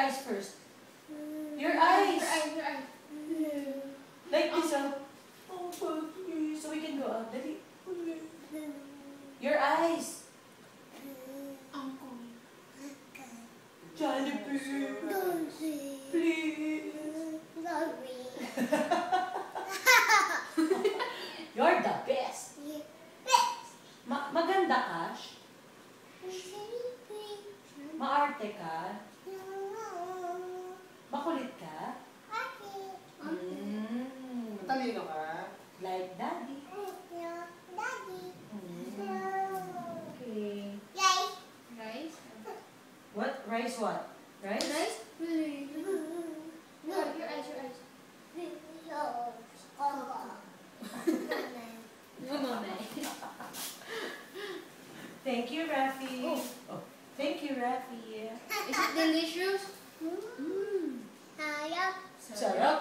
eyes first. Your eyes. Your eyes. Like this, oh, so we can go out. Dali. Your eyes. Jollibee. Please. You're the best. Maganda ka. Maarte ka. Makulit ka. Matalino ka. Like daddy. Okay. Rice. What? Rice what? Rice? Rice? Your eyes. Thank you, Rafi. Oh. Thank you, Rafi. Is it delicious? Sarap.